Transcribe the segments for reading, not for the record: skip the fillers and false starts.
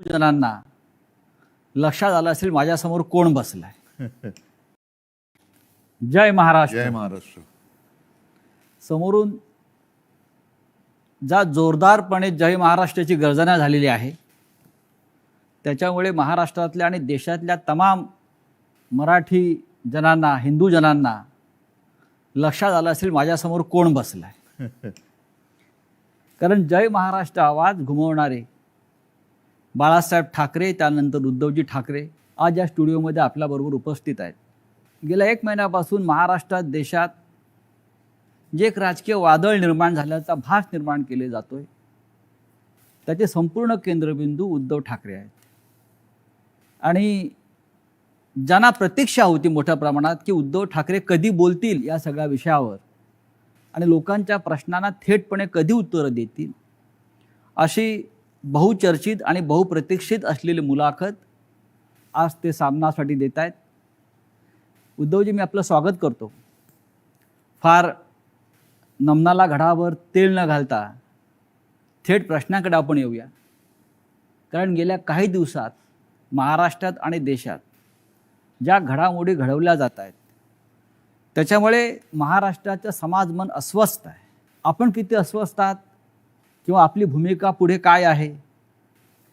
जणांना लक्षात आलं असेल माझ्यासमोर कोण बसलाय. जय महाराष्ट्र. जय महाराष्ट्र. समोरून ज्या जोरदारपणे जय महाराष्ट्राची गर्जना झालेली आहे त्याच्यामुळे महाराष्ट्रातल्या आणि देशातल्या तमाम मराठी जनांना, हिंदू जनांना लक्षात आलं असेल माझ्यासमोर कोण बसलाय. कारण जय महाराष्ट्र आवाज घुमवणारे बाळासाहेब ठाकरे, त्यानंतर उद्धवजी ठाकरे आज या स्टुडिओमध्ये आपल्याबरोबर उपस्थित आहेत. गेल्या 1 महिन्यापासून महाराष्ट्रात, देशात जे एक राजकीय वादळ निर्माण झाल्याचा भास निर्माण केले जातोय त्याचे संपूर्ण केंद्रबिंदू उद्धव ठाकरे आहेत. आणि ज्यांना प्रतीक्षा होती मोठ्या प्रमाणात की उद्धव ठाकरे कधी बोलतील या सगळ्या विषयावर आणि लोकांच्या प्रश्नांना थेटपणे कधी उत्तरं देतील, अशी बहुचर्चित आणि बहुप्रतीक्षित असलेली मुलाखत आज ते सामनासाठी देत आहेत. उद्धवजी, मी आपलं स्वागत करतो. फार नमनाला घडावर तेल न घालता थेट प्रश्नाकडे आपण येऊया. कारण गेल्या काही दिवसात महाराष्ट्रात आणि देशात ज्या घडामोडी घडवल्या जात आहेत त्याच्यामुळे महाराष्ट्राचं समाजमन अस्वस्थ आहे. आपण किती अस्वस्थ आहात किंवा आपली भूमिका पुढे काय आहे,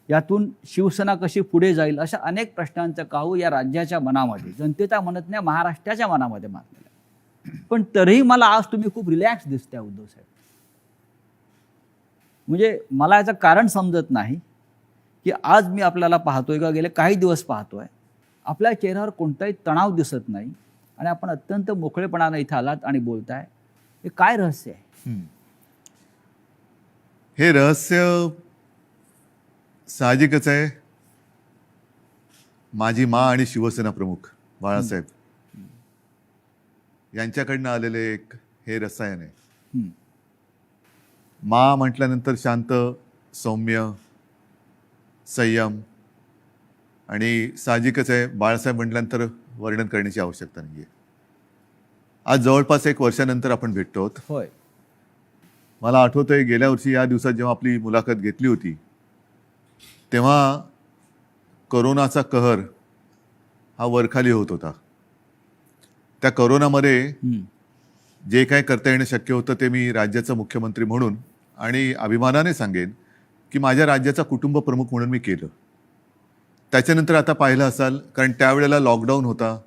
यातून शिवसेना कशी पुढे जाईल, अशा अनेक प्रश्नांचं काहू या राज्याच्या मनामध्ये, जनतेच्या मनात नाही, महाराष्ट्राच्या मनामध्ये मारलेलं आहे. पण तरीही मला आज तुम्ही खूप रिलॅक्स दिसताय उद्धव साहेब. म्हणजे मला याचं कारण समजत नाही की आज मी आपल्याला पाहतोय का गेले काही दिवस पाहतोय आपल्या चेहऱ्यावर कोणताही तणाव दिसत नाही आणि आपण अत्यंत मोकळेपणानं इथं आलात आणि बोलताय. हे काय रहस्य आहे? हे रहस्य साहजिकच आहे. माझी मा आणि शिवसेना प्रमुख बाळासाहेब यांच्याकडनं आलेले एक हे रसायन आहे. मा म्हटल्यानंतर शांत, सौम्य, संयम, आणि साहजिकच आहे बाळासाहेब म्हटल्यानंतर वर्णन करण्याची आवश्यकता नाही आहे. आज जवळपास 1 वर्षानंतर आपण भेटतो आहोत. होय. मला आठवतंय गेल्या वर्षी या दिवसात जेव्हा आपली मुलाखत घेतली होती तेव्हा करोनाचा कहर हा वरखाली होत होता. त्या करोनामध्ये जे काय करता येणं शक्य होतं ते मी राज्याचा मुख्यमंत्री म्हणून आणि अभिमानाने सांगेन की माझ्या राज्याचा कुटुंब प्रमुख म्हणून मी केलं. त्याच्यानंतर आता पाहिलं असाल, कारण त्यावेळेला लॉकडाऊन होता,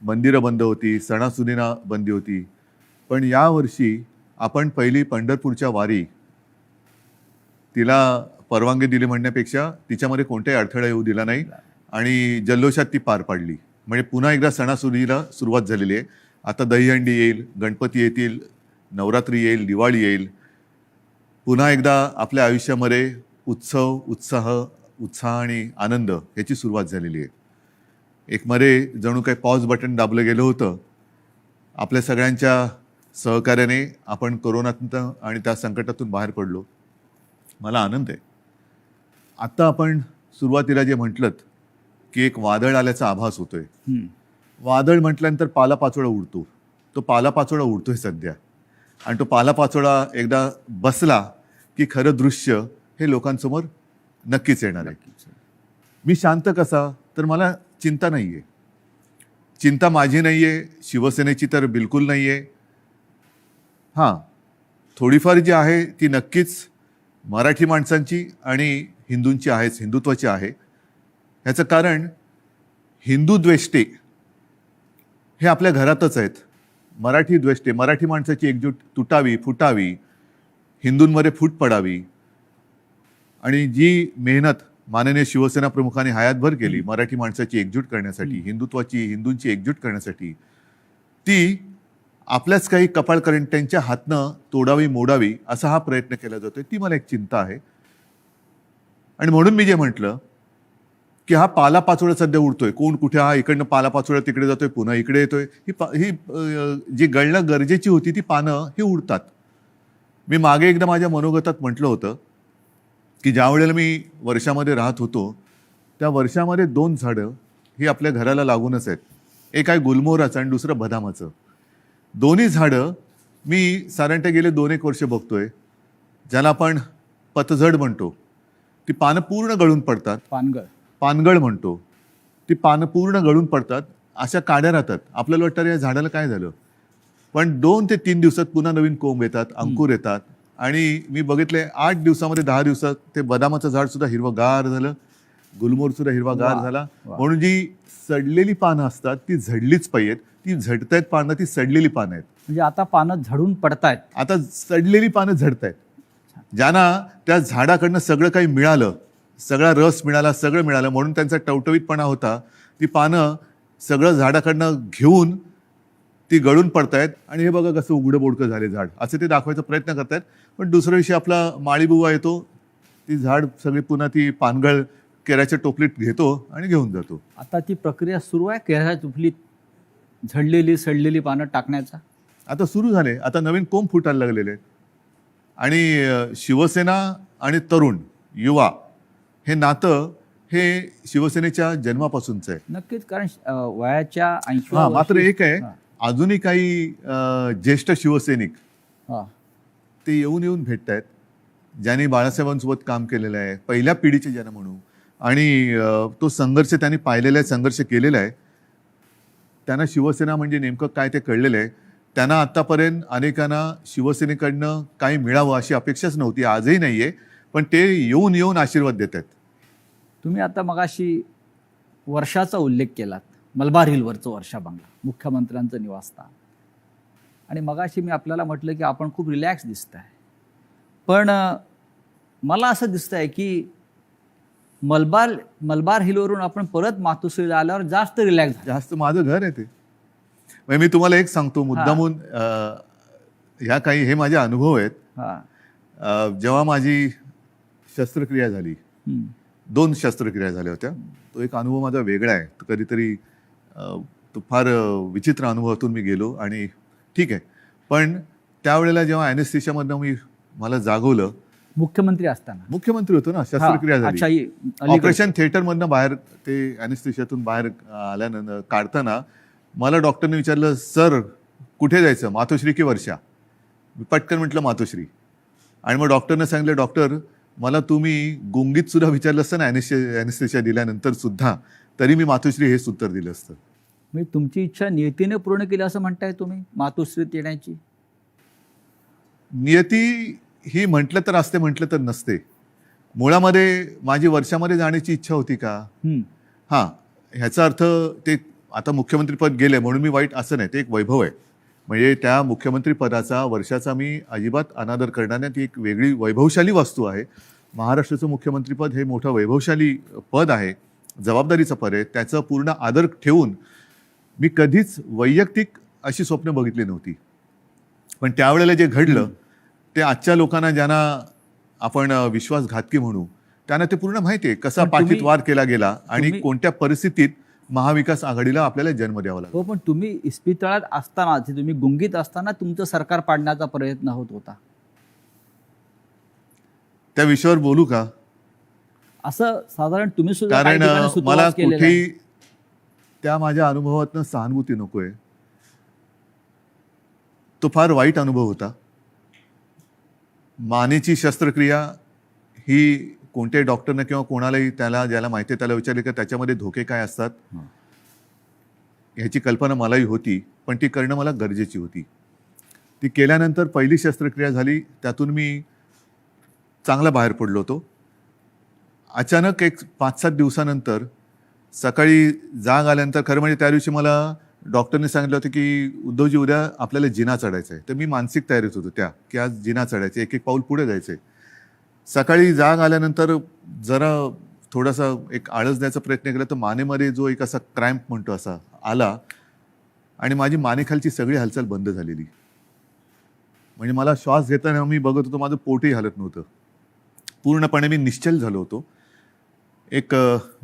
मंदिरं बंद होती, सणासुदींना बंदी होती. पण यावर्षी आपण पहिली पंढरपूरच्या वारी तिला परवानगी दिली म्हणण्यापेक्षा तिच्यामध्ये कोणताही अडथळा येऊ दिला नाही आणि जल्लोषात ती पार पाडली. म्हणजे पुन्हा एकदा सणासुदीला सुरुवात झालेली आहे. आता दहीहंडी येईल, गणपती येतील, नवरात्री येईल, दिवाळी येईल. पुन्हा एकदा आपल्या आयुष्यामध्ये उत्सव, उत्साह आणि आनंद याची सुरुवात झालेली आहे. एक मध्ये जणू काही पॉज बटन दाबलं गेलं होतं. आपल्या सगळ्यांच्या सहकार्याने आपण कोरोनातून आणि त्या संकटातून बाहेर पडलो. मला आनंद आहे. आत्ता आपण सुरुवातीला जे म्हटलं की एक वादळ आल्याचा आभास होतोय. वादळ म्हटल्यानंतर पालापाचोळा उडतो. तो पालापाचोळा उडतोय सध्या, आणि तो पालापाचोळा एकदा बसला की खरं दृश्य हे लोकांसमोर नक्कीच येणार आहे. मी शांत कसा, तर मला चिंता नाही आहे. चिंता माझी नाही आहे, शिवसेनेची तर बिलकुल नाही आहे. हां, थोडीफार जी आहे ती नक्कीच मराठी माणसांची आणि हिंदूंची आहेच, हिंदुत्वाची आहे. ह्याचं कारण हिंदू द्वेष्टे हे आपल्या घरातच आहेत. मराठी द्वेष्टे, मराठी माणसाची एकजूट तुटावी, फुटावी, हिंदूंमध्ये फूट पडावी, आणि जी मेहनत माननीय शिवसेना प्रमुखांनी हयातभर केली मराठी माणसाची एकजूट करण्यासाठी, हिंदुत्वाची, हिंदूंची एकजूट करण्यासाठी, ती आपल्याच काही कपाळकरंट्यांच्या हातनं तोडावी, मोडावी असा हा प्रयत्न केला जातोय. ती मला एक चिंता आहे. आणि म्हणून मी जे म्हटलं की हा पालापाचोळा सध्या उडतोय, कोण कुठे, हा इकडनं पालापाचोळा तिकडे जातोय, पुन्हा इकडे येतोय, ही जी गळणं गरजेची होती ती पानं ही उडतात. मी मागे एकदा माझ्या मनोगतात म्हटलं होतं की ज्या वेळेला मी वर्षामध्ये राहत होतो त्या वर्षामध्ये 2 झाडं ही आपल्या घराला लागूनच आहेत. एक आहे गुलमोहराचं आणि दुसरं बदामाचं. दोन्ही झाडं मी साधारणतः गेले 2-1 वर्ष बघतोय, ज्याला आपण पतझड म्हणतो ती पानं पूर्ण गळून पडतात. पानगळ म्हणतो. ती पानं पूर्ण गळून पडतात, अशा काड्या राहतात. आपल्याला वाटतं या झाडाला काय झालं, पण 2 ते 3 दिवसात पुन्हा नवीन कोंब येतात, अंकुर येतात. आणि मी बघितले 8 दिवसामध्ये 10 दिवसात ते बदामाचं झाड सुद्धा हिरवगार झालं, गुलमोहर सुद्धा हिरवागार झाला. म्हणून जी सडलेली पानं असतात ती झडलीच पाहिजेत. ती झडतायत पानं, ती सडलेली पानं आहेत. म्हणजे आता पानं झडून पडतायत. आता सडलेली पानं झडतायत. ज्यांना त्या झाडाकडनं सगळं काही मिळालं, सगळा रस मिळाला, सगळं मिळालं, म्हणून त्यांचा टवटवीतपणा होता, ती पानं सगळं झाडाकडनं घेऊन ती गळून पडतायत. आणि हे बघा कसं उघडं बोडकं झाले झाड, असं ते दाखवायचा प्रयत्न करतायत. पण दुसऱ्या दिवशी आपला माळीबुवा येतो, ती झाड सगळी पुन्हा ती पानगळ केळ्याच्या टोपलीत घेतो आणि घेऊन जातो. आता ती प्रक्रिया सुरू आहे केळ्याच्या टोपलीत झडलेली सडलेली पानं टाकण्याचा. आता सुरू झाले. आता नवीन कोंब फुटायला लागलेले आहेत. आणि शिवसेना आणि तरुण युवा हे नातं हे शिवसेनेच्या जन्मापासूनचं आहे. नक्कीच, कारण वयाच्या 80 मात्र एक आहे, अजूनही काही ज्येष्ठ शिवसैनिक ते येऊन येऊन भेटत आहेत, ज्यांनी बाळासाहेबांसोबत काम केलेलं आहे, पहिल्या पिढीचे ज्यांना म्हणू, आणि तो संघर्ष त्यांनी पाहिलेला आहे, संघर्ष केलेला आहे. त्यांना शिवसेना म्हणजे नेमकं काय ते कळलेलं आहे. त्यांना आत्तापर्यंत अनेकांना शिवसेनेकडनं काही मिळावं अशी अपेक्षाच नव्हती, आजही नाही आहे, पण ते येऊन येऊन आशीर्वाद देत आहेत. तुम्ही आता मगाशी वर्षाचा उल्लेख केलात, मलबार हिलवरचं वर्षा बंगला, मुख्यमंत्र्यांचं निवासस्थान. आणि मगाशी मी आपल्याला म्हटलं की आपण खूप रिलॅक्स दिसत आहे, पण मला असं दिसतं आहे की मलबार हिलवरून आपण परत मातोश्रीला आल्यावर जास्त रिलॅक्स झालं. जास्त माझं घर आहे ते. म्हणजे मी तुम्हाला एक सांगतो मुद्दामून, ह्या काही हे माझे अनुभव आहेत. जेव्हा माझी शस्त्रक्रिया झाली, 2 शस्त्रक्रिया झाल्या होत्या, तो एक अनुभव माझा वेगळा आहे. तो कधीतरी तो फार विचित्र अनुभवातून मी गेलो आणि ठीक आहे. पण त्यावेळेला जेव्हा ॲनेस्थेशियामधनं मला जागवलं, मुख्यमंत्री होतो ना, शस्त्रक्रिया झाली, ऑपरेशन थिएटरमधनं बाहेर ते ॲनेस्थेशियातून बाहेर आल्यानंतर काढताना मला डॉक्टरने विचारलं, सर कुठे जायचं, मातोश्री की वर्षा? मी पटकन म्हटलं मातोश्री. आणि मग डॉक्टरने सांगितलं, डॉक्टर मला तुम्ही गुंगीत सुद्धा विचारलं असतं ना ॲनेस्थेशिया दिल्यानंतर सुद्धा, तरी मी मातोश्री हेच उत्तर दिलं असतं. म्हणजे तुमची इच्छा नियतीने पूर्ण केली असं म्हणताय तुम्ही मातोश्रीत येण्याची? नियती ही म्हटलं तर असते, म्हटलं तर नसते. मुळामध्ये माझी वर्षामध्ये जाण्याची इच्छा होती का? ह्याचा अर्थ ते आता मुख्यमंत्रीपद गेले म्हणून मी वाईट असं नाही, ते एक वैभव आहे. म्हणजे त्या मुख्यमंत्रीपदाचा, वर्षाचा मी अजिबात अनादर करणार नाही. ती एक वेगळी वैभवशाली वस्तू आहे. महाराष्ट्राचं मुख्यमंत्रीपद हे मोठं वैभवशाली पद आहे, जबाबदारीचं पद आहे. त्याचं पूर्ण आदर ठेवून मी कधीच वैयक्तिक अशी स्वप्न बघितली नव्हती. पण त्यावेळेला जे घडलं ते आजच्या लोकांना, ज्यांना आपण विश्वासघातकी म्हणू, त्यांना ते पूर्ण माहिती आहे कसा पाठीत वार केला गेला आणि कोणत्या परिस्थितीत महाविकास आघाडीला आपल्याला जन्म द्यावा लागला. हो, पण तुम्ही इस्पितळात असताना, तुम्ही गुंगीत असताना तुमचं सरकार पाडण्याचा प्रयत्न होत होता. त्या विषयावर बोलू का? असं साधारण तुम्ही सुद्धा, कारण मला कुठेही त्या माझ्या अनुभवातनं सहानुभूती नकोय. तो फार वाईट अनुभव होता. मानेची शस्त्रक्रिया ही कोणत्याही डॉक्टरने किंवा कोणालाही ज्याला माहिती आहे त्याला विचारले का त्याच्यामध्ये धोके काय असतात, ह्याची कल्पना मलाही होती, पण ती करणं मला गरजेची होती. ती केल्यानंतर पहिली शस्त्रक्रिया झाली, त्यातून मी चांगला बाहेर पडलो होतो. अचानक एक 5-7 दिवसानंतर सकाळी जाग आल्यानंतर, खरं म्हणजे त्या दिवशी मला डॉक्टरने सांगितलं होतं की उद्धवजी उद्या आपल्याला जिना चढायचं आहे. तर मी मानसिक तयारीत होतो की आज जिना चढायचं, एक पाऊल पुढे जायचं आहे. सकाळी जाग आल्यानंतर जरा थोडासा एक आळस द्यायचा प्रयत्न केला तर मानेमध्ये जो एक असा क्रॅम्प म्हणतो असा आला आणि माझी मानेखालची सगळी हालचाल बंद झालेली. म्हणजे मला श्वास घेताना मी बघत होतो, माझं पोटही हलत नव्हतं. पूर्णपणे मी निश्चल झालो होतो. एक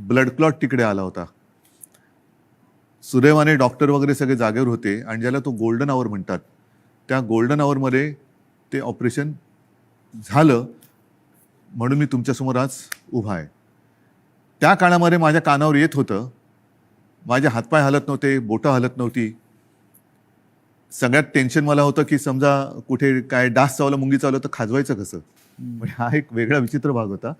ब्लड क्लॉट तिकडे आला होता. सुदैवाने डॉक्टर वगैरे सगळे जागेवर होते आणि ज्याला तो गोल्डन आवर म्हणतात, त्या गोल्डन आवरमध्ये ते ऑपरेशन झालं, म्हणून मी तुमच्यासमोर आज उभा आहे. त्या काळामध्ये माझ्या कानावर येत होतं, माझे हातपाय हलत नव्हते, बोटं हलत नव्हती. सगळ्यात टेन्शन मला होतं की समजा कुठे काय डास चावला, मुंगी चावलं तर खाजवायचं कसं. म्हणजे हा एक वेगळा विचित्र भाग होता.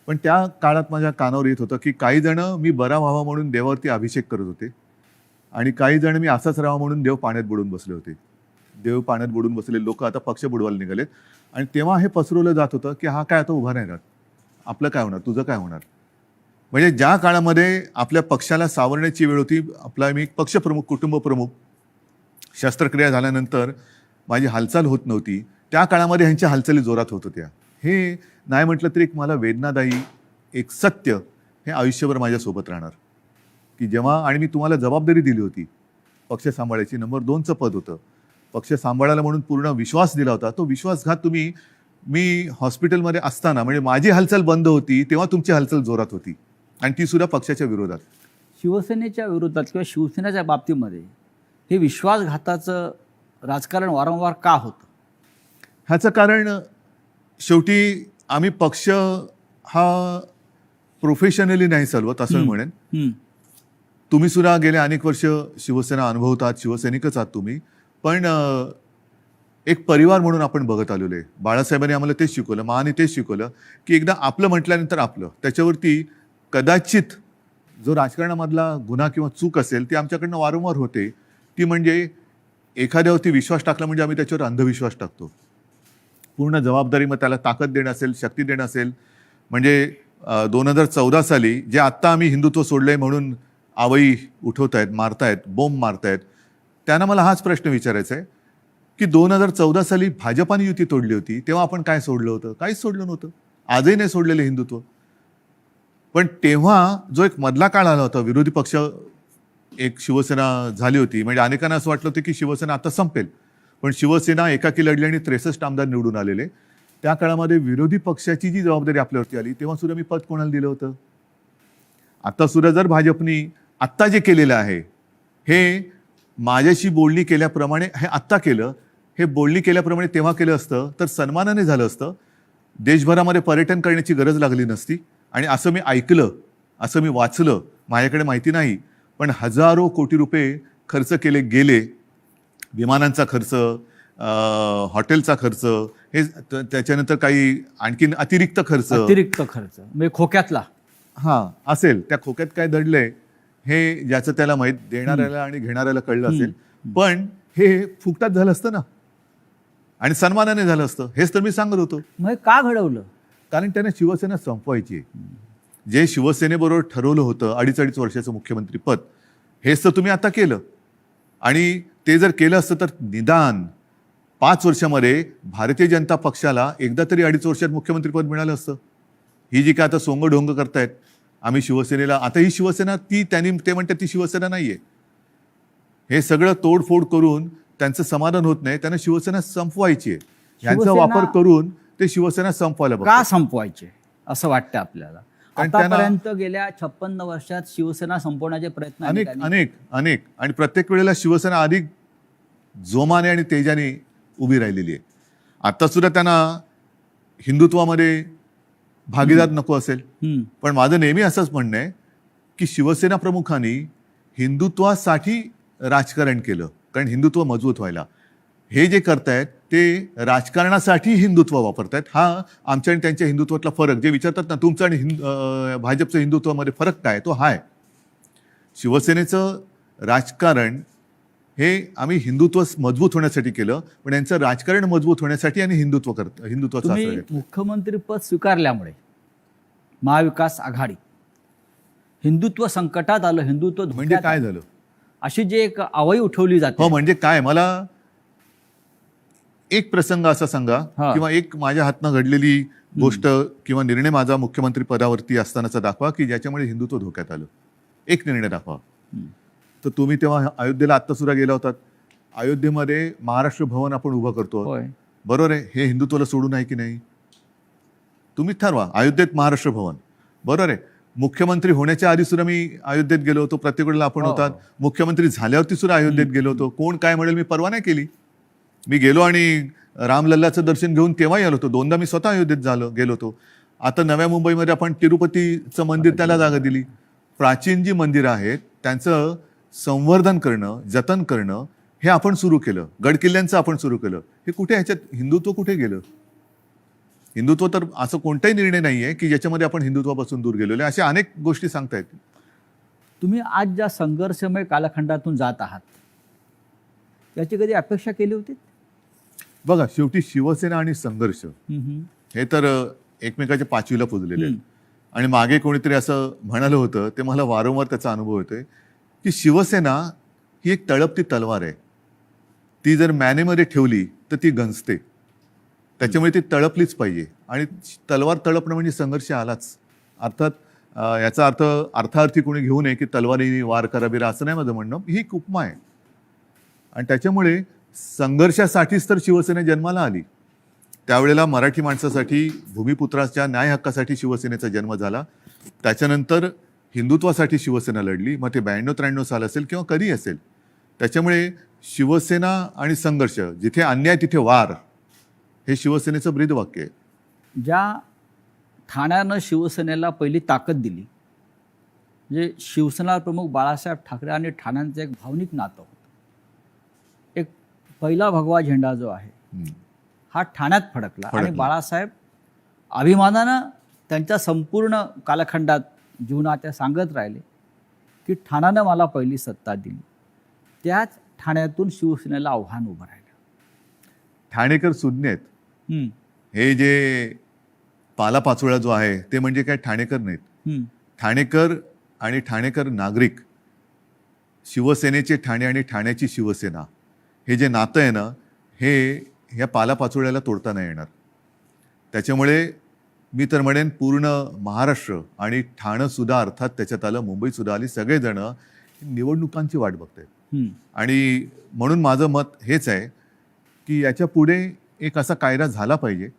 पण त्या काळात माझ्या कानावर येत होतं की काही जण मी बरा व्हावा म्हणून देवावरती अभिषेक करत होते आणि काही जण मी असाच राहावा म्हणून देव पाण्यात बुडून बसले होते. देव पाण्यात बुडून बसलेले लोक आता पक्ष बुडवायला निघालेत. आणि तेव्हा हे पसरवलं जात होतं की हा काय आता उभा नाही राहत, आपलं काय होणार, तुझं काय होणार. म्हणजे ज्या काळामध्ये आपल्या पक्षाला सावरण्याची वेळ होती, आपला मी पक्षप्रमुख, कुटुंब प्रमुख, शस्त्रक्रिया झाल्यानंतर माझी हालचाल होत नव्हती, त्या काळामध्ये ह्यांच्या हालचाली जोरात होत होत्या. हे नाही म्हटलं तरी एक मला वेदनादायी एक सत्य हे आयुष्यभर माझ्यासोबत राहणार की जेव्हा, आणि मी तुम्हाला जबाबदारी दिली होती पक्ष सांभाळायची, नंबर 2चं पद होतं, पक्ष सांभाळायला म्हणून पूर्ण विश्वास दिला होता. तो विश्वासघात तुम्ही, मी हॉस्पिटलमध्ये असताना म्हणजे माझी हालचाल बंद होती तेव्हा तुमची हालचाल जोरात होती आणि ती सुद्धा पक्षाच्या विरोधात. शिवसेनेच्या विरोधात किंवा शिवसेनेच्या बाबतीमध्ये हे विश्वासघाताचं राजकारण वारंवार का होतं? ह्याचं कारण शेवटी आम्ही पक्ष हा प्रोफेशनली नाही चालवत असं मी म्हणेन. तुम्ही सुद्धा गेले अनेक वर्ष शिवसेना अनुभवतात, शिवसैनिकच आहात तुम्ही, पण एक परिवार म्हणून आपण बघत आलेलो आहे. बाळासाहेबांनी आम्हाला तेच शिकवलं, महाने तेच शिकवलं की एकदा आपलं म्हटल्यानंतर आपलं, त्याच्यावरती कदाचित जो राजकारणामधला गुन्हा किंवा चूक असेल ती आमच्याकडनं वारंवार होते. ती म्हणजे एखाद्यावरती विश्वास टाकला म्हणजे आम्ही त्याच्यावर अंधविश्वास टाकतो. पूर्ण जबाबदारी, मग त्याला ताकद देणं असेल, शक्ती देणं असेल. म्हणजे 2014 साली जे आत्ता आम्ही हिंदुत्व सोडलंय म्हणून आवई उठवत आहेत, मारतायत, बोंब मारतायत, त्यांना मला हाच प्रश्न विचारायचा आहे की 2014 साली भाजपाने युती तोडली होती तेव्हा आपण काय सोडलं होतं? काहीच सोडलं नव्हतं. आजही नाही सोडलेलं हिंदुत्व. पण तेव्हा जो एक मधला काळ आला होता, विरोधी पक्ष एक शिवसेना झाली होती, म्हणजे अनेकांना असं वाटलं होतं की शिवसेना आता संपेल, पण शिवसेना एकाकी लढली आणि 63 आमदार निवडून आलेले. त्या काळामध्ये विरोधी पक्षाची जी जबाबदारी आपल्यावरती आली तेव्हा सुद्धा मी पद कोणाला दिलं होतं? आता सुद्धा जर भाजपनी आत्ता जे केलेलं आहे हे माझ्याशी बोलणी केल्याप्रमाणे हे आत्ता केलं, हे बोलणी केल्याप्रमाणे तेव्हा केलं असतं तर सन्मानाने झालं असतं. देशभरामध्ये पर्यटन करण्याची गरज लागली नसती. आणि असं मी ऐकलं, असं मी वाचलं, माझ्याकडे माहिती नाही, पण हजारो कोटी रुपये खर्च केले गेले. विमानांचा खर्च, हॉटेलचा खर्च, हे त्याच्यानंतर काही आणखीन अतिरिक्त खर्च म्हणजे खोक्यातला असेल. त्या खोक्यात काय दडलंय हे ज्याचं त्याला माहीत, देणाऱ्याला आणि घेणाऱ्याला कळलं असेल. पण हे फुकटात झालं असतं ना, आणि सन्मानाने झालं असतं. हेच तर मी सांगत होतो. मग का घडवलं? कारण त्यांना शिवसेना संपवायची आहे. जे शिवसेनेबरोबर ठरवलं होतं 2.5 वर्षाचं मुख्यमंत्री पद, हेच तर तुम्ही आता केलं. आणि ते जर केलं असतं तर निदान 5 वर्षामध्ये भारतीय जनता पक्षाला एकदा तरी 2.5 वर्षात मुख्यमंत्रीपद मिळालं असतं. ही जी काय आता सोंगढोंग करतायत आम्ही शिवसेनेला, आता ही शिवसेना ते म्हणतात ती शिवसेना नाहीये. हे सगळं तोडफोड करून त्यांचं समाधान होत नाही. त्यांना शिवसेना संपवायची आहे. यांचा वापर करून ते शिवसेना संपवायला बघतात. का संपवायचे असं वाटतं आपल्याला? आतापर्यंत गेल्या 56 वर्षात शिवसेना संपवण्याचे प्रयत्न अनेक आणि प्रत्येक वेळेला शिवसेना अधिक जोमाने आणि तेजाने उभी राहिलेली आहे. आता सुद्धा त्यांना हिंदुत्वामध्ये भागीदार नको असेल, पण माझं नेहमी असंच म्हणणं आहे की शिवसेना प्रमुखांनी हिंदुत्वासाठी राजकारण केलं, कारण हिंदुत्व मजबूत व्हायला. हे जे करतायत ते राजकारणासाठी हिंदुत्व वापरतायत. हा आमच्या आणि त्यांच्या हिंदुत्वातला फरक, जे विचारतात ना तुमचं आणि भाजपचं हिंदुत्वामध्ये फरक काय, तो हा आहे. शिवसेनेचं राजकारण हे आम्ही हिंदुत्व मजबूत होण्यासाठी केलं, पण यांचं राजकारण मजबूत होण्यासाठी आणि हिंदुत्वाचा आश्रय घेतला. मुख्यमंत्रीपद स्वीकारल्यामुळे महाविकास आघाडी हिंदुत्व संकटात आलं, हिंदुत्व म्हणजे काय झालं, अशी जी एक आवई उठवली जाते. हो, म्हणजे काय, मला एक प्रसंग असा सांगा किंवा एक माझ्या हातनं घडलेली गोष्ट किंवा निर्णय माझा मुख्यमंत्री पदावरती असतानाचा दाखवा की ज्याच्यामुळे हिंदुत्व धोक्यात आलं. एक निर्णय दाखवा. तर तुम्ही तेव्हा अयोध्येला आत्ता सुद्धा गेला होतात. अयोध्येमध्ये महाराष्ट्र भवन आपण उभं करतो, बरोबर आहे. हे हिंदुत्वाला सोडून आहे की नाही? तुम्ही ठरवा. अयोध्येत महाराष्ट्र भवन, बरोबर आहे. मुख्यमंत्री होण्याच्या आधी सुद्धा मी अयोध्येत गेलो होतो, प्रत्येक वेळेला आपण होतात. मुख्यमंत्री झाल्यावरती सुद्धा अयोध्येत गेलो होतो. कोण काय म्हणेल मी परवा नाही केली. मी गेलो आणि रामलल्लाचं दर्शन घेऊन तेव्हाही आलो होतो. 2दा मी स्वतः अयोध्येत गेलो होतो. आता नव्या मुंबईमध्ये आपण तिरुपतीचं मंदिर त्याला जागा दिली. प्राचीन जी मंदिरं आहेत त्यांचं संवर्धन करणं, जतन करणं हे आपण सुरू केलं. गडकिल्ल्यांचं आपण सुरू केलं. हे कुठे, ह्याच्यात हिंदुत्व कुठे गेलं? हिंदुत्व तर असं कोणताही निर्णय नाही आहे की ज्याच्यामध्ये आपण हिंदुत्वापासून दूर गेलेलो आहे. अशा अनेक गोष्टी सांगतायत. तुम्ही आज ज्या संघर्षमय कालखंडातून जात आहात याची कधी अपेक्षा केली होती? बघा, शेवटी शिवसेना आणि संघर्ष हे तर एकमेकाच्या पाचवीला पुजलेले आहेत. आणि मागे कोणीतरी असं म्हणालं होतं, ते मला वारंवार त्याचा अनुभव येतोय, की शिवसेना ही एक तळपती तलवार आहे. ती जर मॅनेमध्ये ठेवली तर ती गंजते. त्याच्यामुळे ती तळपलीच पाहिजे. आणि तलवार तळपणं म्हणजे संघर्ष आलाच. अर्थात याचा अर्थ अर्थार्थी कोणी घेऊ नये की तलवारीने वार करा बिरा, असं नाही माझं म्हणणं. ही एक उपमा आहे. आणि त्याच्यामुळे संघर्षासाठीच तर शिवसेना जन्माला आली. त्यावेळेला मराठी माणसासाठी, भूमिपुत्राच्या न्याय हक्कासाठी शिवसेनेचा जन्म झाला. त्याच्यानंतर हिंदुत्वासाठी शिवसेना लढली. मग ते 92-93 साल असेल किंवा कधी असेल. त्याच्यामुळे शिवसेना आणि संघर्ष, जिथे अन्याय तिथे वार, हे शिवसेनेचं ब्रीदवाक्य आहे. ज्या ठाण्यानं शिवसेनेला पहिली ताकद दिली, म्हणजे शिवसेना प्रमुख बाळासाहेब ठाकरे आणि ठाण्यांचं एक भावनिक नातं होतं. एक पहिला भगवा झेंडा जो आहे हा ठाण्यात फडकला आणि बाळासाहेब अभिमानानं त्यांच्या संपूर्ण कालखंडात जीवनात त्या सांगत राहिले की ठाण्यानं मला पहिली सत्ता दिली. त्याच ठाण्यातून शिवसेनेला आव्हान उभं राहिलं. ठाणेकर सुज्ञ आहेत. हे जे पालापाचोळा जो आहे ते म्हणजे काय ठाणेकर नाहीत. ठाणेकर आणि ठाणेकर नागरिक, शिवसेनेचे ठाणे आणि ठाण्याची शिवसेना, हे जे नातं आहे ना, हे ह्या पालापाचोळ्याला तोडता नाही येणार. त्याच्यामुळे मी तर म्हणेन पूर्ण महाराष्ट्र आणि ठाणं सुद्धा अर्थात त्याच्यात आलं, मुंबई सुद्धा आली, सगळेजण निवडणुकांची वाट बघतायत. आणि म्हणून माझं मत हेच आहे की याच्या पुढे एक असा कायदा झाला पाहिजे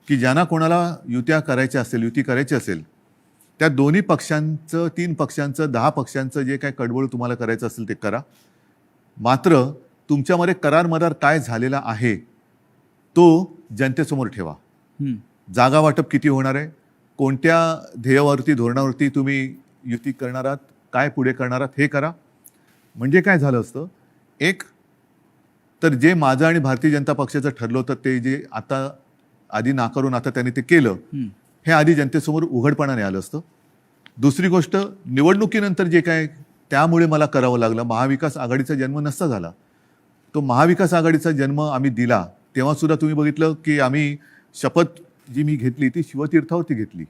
की ज्यांना कोणाला युती करायची असेल त्या दोन्ही पक्षांचं, 3 पक्षांचं, 10 पक्षांचं जे काय कडवळ तुम्हाला करायचं असेल ते करा. मात्र तुमच्यामध्ये करार मदार काय झालेला आहे तो जनतेसमोर ठेवा. जागा वाटप किती होणार आहे, कोणत्या ध्येयावरती, धोरणावरती तुम्ही युती करणार आहात, काय पुढे करणार आहात, हे करा. म्हणजे काय झालं असतं, एक तर जे माझं आणि भारतीय जनता पक्षाचं ठरलं होतं ते जे आता आधी नाकारून आता त्यांनी ते केलं, हे आधी जनतेसमोर उघडपणाने आलं असतं. दुसरी गोष्ट, निवडणुकीनंतर जे काय त्यामुळे मला करावं लागलं, महाविकास आघाडीचा जन्म नसता झाला. तो महाविकास आघाडीचा जन्म आम्ही दिला तेव्हा सुद्धा तुम्ही बघितलं की आम्ही शपथ जी मी घेतली ती शिवतीर्थावरती घेतली.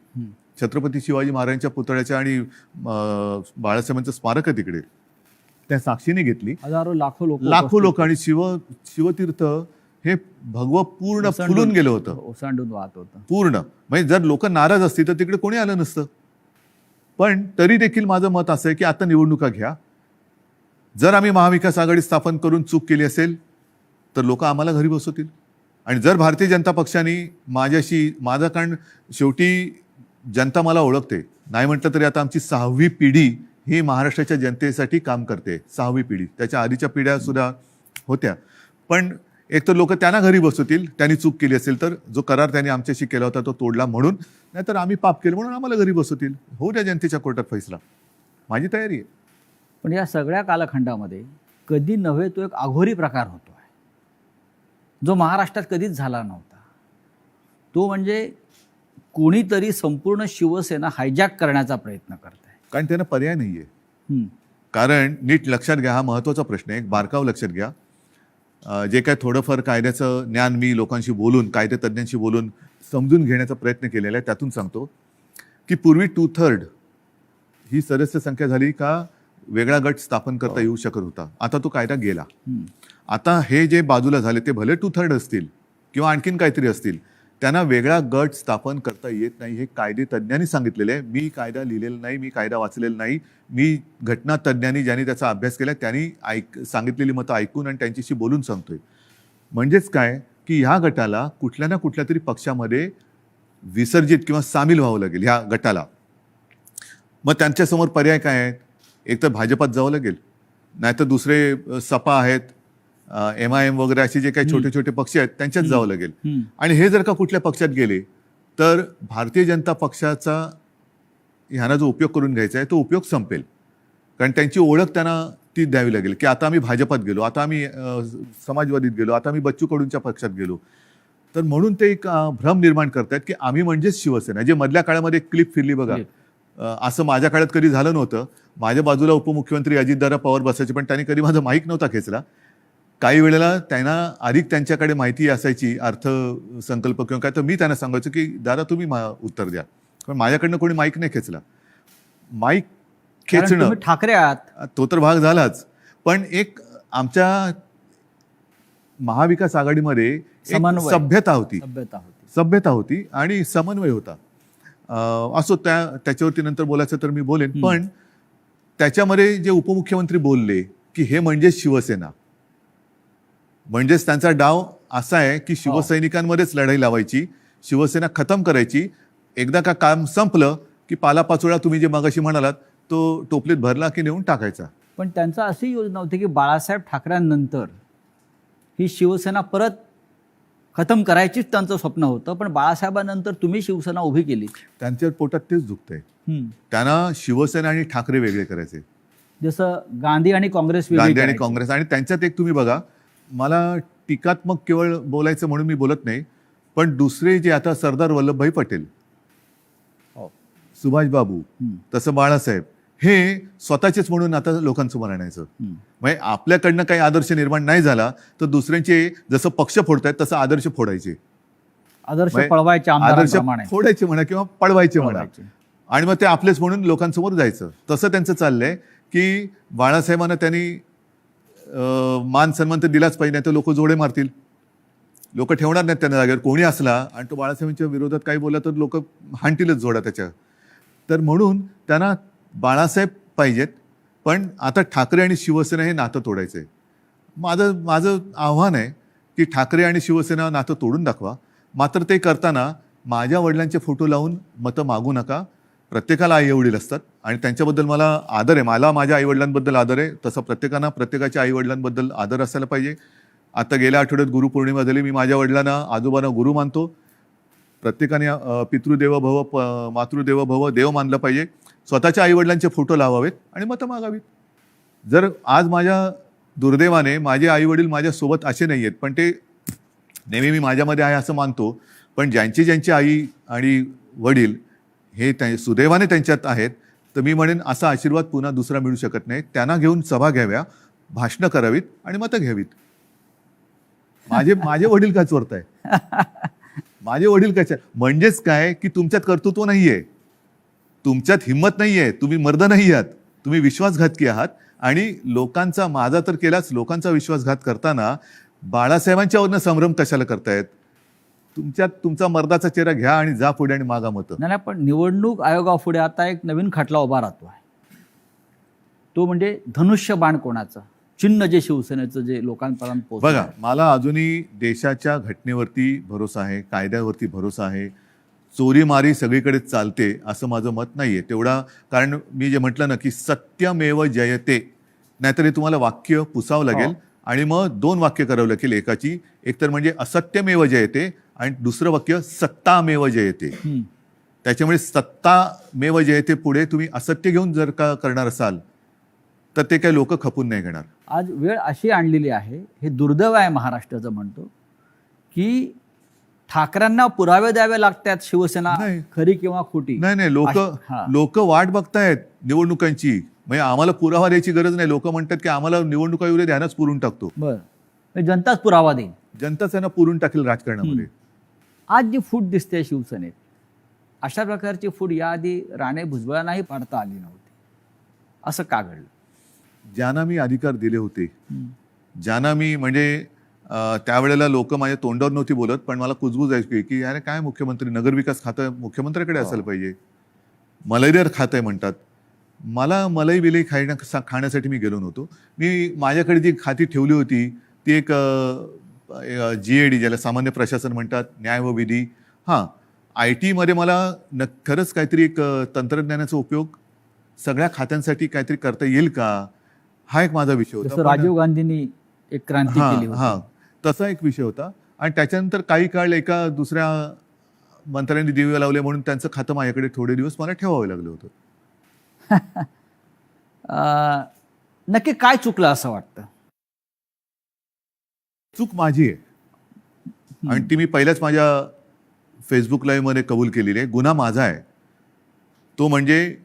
छत्रपती शिवाजी महाराजांच्या पुतळ्याच्या आणि बाळासाहेबांचं स्मारक आहे तिकडे, त्या साक्षीने घेतली. हजारो लाखो लोक आणि शिवतीर्थ हे भगवं पूर्ण फुलून गेलं होतं, ओसांडून वाहत होतं पूर्ण. म्हणजे जर लोक नाराज असतील तर तिकडे कोणी आलं नसतं. पण तरी देखील माझं मत असं आहे की आता निवडणुका घ्या. जर आम्ही महाविकास आघाडी स्थापन करून चूक केली असेल तर लोक आम्हाला घरी बसवतील. आणि जर भारतीय जनता पक्षाने माझं, कारण शेवटी जनता मला ओळखते, नाही म्हटलं तरी आता आमची 6वी पिढी ही महाराष्ट्राच्या जनतेसाठी काम करते. 6वी पिढी, त्याच्या आधीच्या पिढ्या सुद्धा होत्या. पण एक तर लोक त्यांना घरी बसवतील त्यांनी चूक केली असेल तर, जो करार त्यांनी आमच्याशी केला होता तो तोडला म्हणून, नाहीतर आम्ही पाप केलं म्हणून आम्हाला घरी बसवतील. होऊ द्या जनतेच्या कोर्टात फैसला, माझी तयारी आहे. पण या सगळ्या कालखंडामध्ये कधी नव्हे तो एक अघोरी प्रकार होतो आहे जो महाराष्ट्रात कधीच झाला नव्हता. तो म्हणजे कोणीतरी संपूर्ण शिवसेना हायजॅक करण्याचा प्रयत्न करत आहे. कारण त्यांना पर्याय नाही आहे. कारण नीट लक्षात घ्या, हा महत्त्वाचा प्रश्न आहे, एक बारकाव लक्षात घ्या. जे काय थोडंफार कायद्याचं ज्ञान मी लोकांशी बोलून, कायदेतज्ञांशी बोलून समजून घेण्याचा प्रयत्न केलेला आहे, त्यातून सांगतो की पूर्वी 2/3 ही सदस्य संख्या झाली का वेगळा गट स्थापन करता येऊ शकत होता. आता तो कायदा गेला. आता हे जे बाजूला झाले ते भले 2/3 असतील किंवा आणखीन काहीतरी असतील, त्यांना वेगळा गट स्थापन करता येत नाही. हे कायदेतज्ञांनी सांगितलेलं आहे. मी कायदा लिहिलेला नाही, मी कायदा वाचलेला नाही. मी घटनातज्ञांनी ज्यांनी त्याचा अभ्यास केला त्यांनी सांगितलेली मतं ऐकून आणि त्यांच्याशी बोलून सांगतोय. म्हणजेच काय की ह्या गटाला कुठल्या ना कुठल्या तरी पक्षामध्ये विसर्जित किंवा सामील व्हावं लागेल ह्या गटाला. मग त्यांच्यासमोर पर्याय काय आहेत? एक तर भाजपात जावं लागेल, नाहीतर दुसरे सपा आहेत, MIM वगैरे असे जे काही छोटे छोटे पक्ष आहेत त्यांच्यात जावं लागेल. आणि हे जर का कुठल्या पक्षात गेले तर भारतीय जनता पक्षाचा ह्यांना जो उपयोग करून घ्यायचा आहे तो उपयोग संपेल. कारण त्यांची ओळख त्यांना ती द्यावी लागेल की आता आम्ही भाजपात गेलो, आता आम्ही समाजवादीत गेलो, आता आम्ही बच्चू कडूंच्या पक्षात गेलो. तर म्हणून ते एक भ्रम निर्माण करतात की आम्ही म्हणजेच शिवसेना. जे मधल्या काळामध्ये एक क्लिप फिरली बघा, असं माझ्या काळात कधी झालं नव्हतं. माझ्या बाजूला उपमुख्यमंत्री अजितदादा पवार बसायचे, पण त्यांनी कधी माझा माईक नव्हता खेचला. काही वेळेला त्यांना अधिक त्यांच्याकडे माहिती असायची, अर्थसंकल्प किंवा काय, तर मी त्यांना सांगायचो की दादा तुम्ही उत्तर द्या, पण माझ्याकडनं कोणी माईक नाही खेचला. माईक कारण खेचणं तुम्ही ठाकरे आहात. तो तर भाग झालाच, पण एक आमच्या महाविकास आघाडीमध्ये एक समन्वय. सभ्यता होती, सभ्यता होती. सभ्यता होती आणि समन्वय होता. असो, त्याच्यावरती नंतर बोलायचं तर मी बोलेन. पण त्याच्यामध्ये जे उपमुख्यमंत्री बोलले की हे म्हणजेच शिवसेना, म्हणजेच त्यांचा डाव असा आहे की शिवसैनिकांमध्येच लढाई लावायची, शिवसेना खतम करायची. एकदा का काम संपलं की पालापाचोळा तुम्ही जे मगाशी म्हणालात तो टोपलीत भरला की नेऊन टाकायचा. पण त्यांचा अशी योजना होती की बाळासाहेब ठाकरेंनंतर ही शिवसेना परत खतम करायचीच त्यांचं स्वप्न होतं. पण बाळासाहेबांनंतर तुम्ही शिवसेना उभी केली. त्यांच्या पोटात तेच दुखतंय. त्यांना शिवसेना आणि ठाकरे वेगळे करायचे, जसं गांधी आणि काँग्रेस वेगळी गांधी आणि करायची. काँग्रेस. आणि त्यांच्यात एक तुम्ही बघा, मला टीकात्मक केवळ बोलायचं म्हणून मी बोलत नाही, पण दुसरे जे आता सरदार वल्लभभाई पटेल, सुभाष बाबू, तसं बाळासाहेब, हे स्वतःचेच म्हणून आता लोकांसमोर आणायचं. म्हणजे आपल्याकडनं काही आदर्श निर्माण नाही झाला तर दुसऱ्यांचे जसं पक्ष फोडतायत तसं आदर्श फोडायचे, आदर्श पळवायचे, आदर्श आमदारांप्रमाणे फोडायचे म्हणा किंवा पळवायचे म्हणा, आणि मग ते आपलेच म्हणून लोकांसमोर जायचं. तसं त्यांचं चाललंय की बाळासाहेबांना त्यांनी मान सन्मान तर दिलाच पाहिजे, नाही तर लोक जोडे मारतील, लोक ठेवणार नाहीत त्यांना जागेवर. कोणी असला आणि तो बाळासाहेबांच्या विरोधात काही बोलला तर लोक हाणतीलच जोडा त्याच्या. तर म्हणून त्यांना बाळासाहेब पाहिजेत, पण आता ठाकरे आणि शिवसेना हे नातं तोडायचंय. माझं आव्हान आहे की ठाकरे आणि शिवसेना नातं तोडून दाखवा. मात्र ते करताना माझ्या वडिलांचे फोटो लावून मतं मागू नका. प्रत्येकाला आई वडील असतात आणि त्यांच्याबद्दल मला आदर आहे. मला माझ्या आईवडिलांबद्दल आदर आहे, तसं प्रत्येकानं प्रत्येकाच्या आईवडिलांबद्दल आदर असायला पाहिजे. आता गेल्या आठवड्यात गुरुपौर्णिमा झाली. मी माझ्या वडिलांना, आजोबांना गुरु मानतो. प्रत्येकाने पितृदेव भव मातृदेव भव देव मानलं पाहिजे. स्वतःच्या आईवडिलांचे फोटो लावावेत आणि मतं मागावीत. जर आज माझ्या दुर्दैवाने माझे आईवडील माझ्यासोबत असे नाही आहेत, पण ते नेहमी मी माझ्यामध्ये आहे असं मानतो, पण ज्यांची आई आणि वडील हे सुदैवाने त्यांच्यात आहेत, तर मी म्हणेन असा आशीर्वाद पुन्हा दुसरा मिळू शकत नाही. त्यांना घेऊन सभा घ्याव्या, भाषणं करावीत आणि मतं घ्यावीत. माझे वडील का चोरताय? माझे वडील कशा? म्हणजेच काय की तुमच्यात कर्तृत्व नाहीये, तुमच्यात हिंमत नाहीये, तुम्ही मर्द नाही आहात, तुम्ही विश्वासघातकी आहात. आणि लोकांचा, माझा तर केलाच, लोकांचा विश्वासघात करताना बाळासाहेबांच्यावरनं संभ्रम कशाला करतायत? तुमच्यात तुमचा मर्दाचा चेहरा घ्या आणि जा पुढे आणि मागा मतं. नाही, पण निवडणूक आयोगापुढे आता एक नवीन खटला उभा राहतो आहे. तो म्हणजे धनुष्यबाण कोणाचं चिन्ह, जे शिवसेनेचं जे लोकांपर्यंत पोहोचलं. बघा, मला अजूनही देशाच्या घटनेवरती भरोसा आहे, कायद्यावरती भरोसा आहे. चोरीमारी सगळीकडे चालते असं माझं मत नाहीये तेवढा. कारण मी जे म्हटलं ना की सत्यमेव जयते, नाहीतर हे तुम्हाला वाक्य पुसावं लागेल आणि मग दोन वाक्य करावं लागेल एकाची. एक तर म्हणजे असत्यमेव जयते आणि दुसरं वाक्य सत्तामेव जयते. त्याच्यामुळे सत्तामेव जयते पुढे तुम्ही असत्य घेऊन जर का करणार असाल तर ते काही लोक खपून नाही घेणार. आज वेळ अशी आणलेली आहे, हे दुर्दैव आहे महाराष्ट्राचं म्हणतो, की ठाकरेंना पुरावे द्यावे लागतात शिवसेना खरी किंवा खोटी. नाही, लोक वाट बघतायत निवडणुकांची. म्हणजे आम्हाला पुरावा द्यायची गरज नाही. लोक म्हणतात की आम्हाला निवडणुका येऊ दे, ध्यानच पुरून टाकतो. बरं, जनताच पुरावा देईल. जनताच त्यांना पुरून टाकेल राजकारणामध्ये. आज जी फूट दिसते शिवसेनेत, अशा प्रकारची फूट याआधी राणे भुजबळांनाही पाडता आली नव्हती. असं का घडलं? ज्यांना मी अधिकार दिले होते, ज्यांना मी म्हणजे त्यावेळेला लोक माझ्या तोंडावर नव्हती बोलत, पण मला कुजबूज आहे की अरे काय मुख्यमंत्री, नगरविकास खातं मुख्यमंत्र्याकडे असायला पाहिजे, मलईदार खातं आहे म्हणतात. मला मलाई बिलई खाण्यासाठी मी गेलो नव्हतो. मी माझ्याकडे जी खाती ठेवली होती ती एक GAD, ज्याला सामान्य प्रशासन म्हणतात, न्याय व विधी. IT मध्ये मला खरंच काहीतरी एक तंत्रज्ञानाचा उपयोग सगळ्या खात्यांसाठी काहीतरी करता येईल का, हा एक माझा विषय होता. राजीव गांधींनी एक क्रांती केली होती, तसा एक विषय होता. आणि त्याच्यानंतर काही काळ एका दुसऱ्या मंत्र्यांनी दिवे लावले म्हणून त्यांचं खातं माझ्याकडे थोडे दिवस मला ठेवावं लागलं होतं. नक्की काय चुकलं असं वाटतं? चूक माझी आहे. आणि ती मी पहिल्याच माझ्या फेसबुक लाईव्हमध्ये कबूल केलेली आहे. गुन्हा माझा आहे तो म्हणजे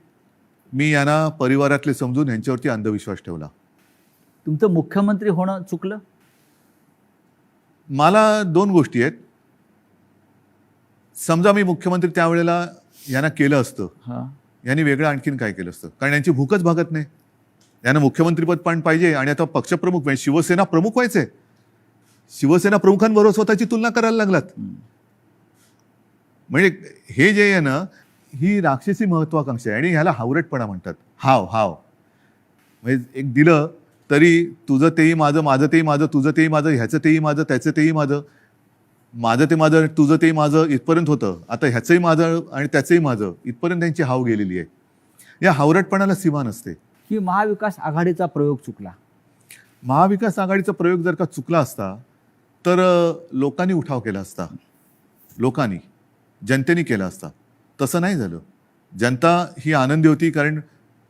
मी यांना परिवारातले समजून यांच्यावरती अंधविश्वास ठेवला. तुमचं मुख्यमंत्री होणं चुकलं? मला दोन गोष्टी आहेत. समजा मी मुख्यमंत्री त्यावेळेला यांना केलं असतं, हां, यांनी वेगळं आणखीन काय केलं असतं, कारण यांची भूकच भागत नाही. यांना मुख्यमंत्रीपद पण पाहिजे आणि आता पक्षप्रमुख म्हणजे शिवसेना प्रमुख व्हायचे. शिवसेना प्रमुखांबरोबर स्वतःची तुलना करायला लागलात. म्हणजे हे जे आहे ना, ही राक्षसी महत्वाकांक्षा आहे आणि ह्याला हावरटपणा म्हणतात. हाव हाव म्हणजे एक दिलं तरी तुझं तेही माझं, माझं तेही माझं, तुझं तेही माझं, ह्याचं तेही माझं, त्याचं तेही माझं, माझं ते माझं, तुझं तेही माझं इथपर्यंत होतं. आता ह्याचंही माझं आणि त्याचंही माझं इथपर्यंत त्यांची हाव गेलेली आहे. या हावरटपणाला सीमा नसते. की महाविकास आघाडीचा प्रयोग चुकला? महाविकास आघाडीचा प्रयोग जर का चुकला असता तर लोकांनी उठाव केला असता, लोकांनी, जनतेने केला असता. तसं नाही झालं. जनता ही आनंदी होती कारण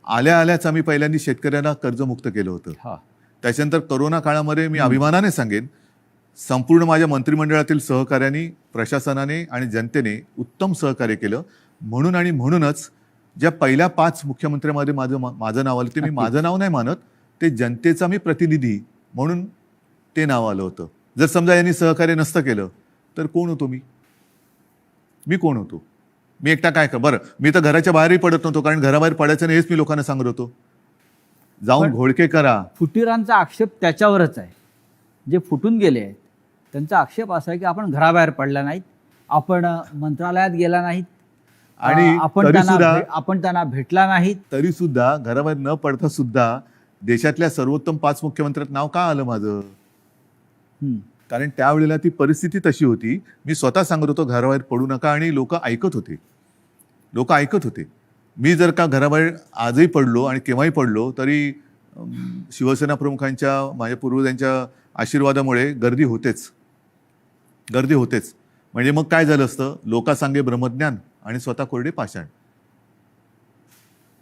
आल्या आल्याच आम्ही पहिल्यांदा शेतकऱ्यांना कर्जमुक्त केलं होतं. हां, त्याच्यानंतर करोना काळामध्ये मी अभिमानाने सांगेन संपूर्ण माझ्या मंत्रिमंडळातील सहकार्यांनी, प्रशासनाने आणि जनतेने उत्तम सहकार्य केलं. म्हणून आणि म्हणूनच ज्या पहिल्या 5 मुख्यमंत्र्यांमध्ये माझं नाव आलं ते मी माझं नाव नाही मानत, ते जनतेचा मी प्रतिनिधी म्हणून ते नाव आलं होतं. जर समजा यांनी सहकार्य नसतं केलं तर कोण होतो मी? मी कोण होतो? मी एकटा काय कर बरं, मी तर घराच्या बाहेरही पडत नव्हतो कारण घराबाहेर पडायचं नाही हेच मी लोकांना सांगत होतो. जाऊन घोळके करा. फुटीरांचा आक्षेप त्याच्यावरच आहे. जे फुटून गेले आहेत त्यांचा आक्षेप असा आहे की आपण घराबाहेर पडला नाहीत, आपण मंत्रालयात गेला नाहीत आणि आपण त्यांना भेटला नाहीत. तरी सुद्धा घराबाहेर न पडता सुद्धा देशातल्या सर्वोत्तम 5 मुख्यमंत्र्यात नाव का आलं माझं? कारण त्यावेळेला ती परिस्थिती तशी होती. मी स्वतः सांगत होतो घराबाहेर पडू नका आणि लोक ऐकत होते. लोक ऐकत होते. मी जर का घराबाहेर आजही पडलो आणि केव्हाही पडलो तरी शिवसेना प्रमुखांच्या, माझ्या पूर्वजांच्या आशीर्वादामुळे गर्दी होतेच. गर्दी होतेच. म्हणजे मग काय झालं असतं, लोकांसांगे ब्रह्मज्ञान आणि स्वतः कोरडे पाषाण.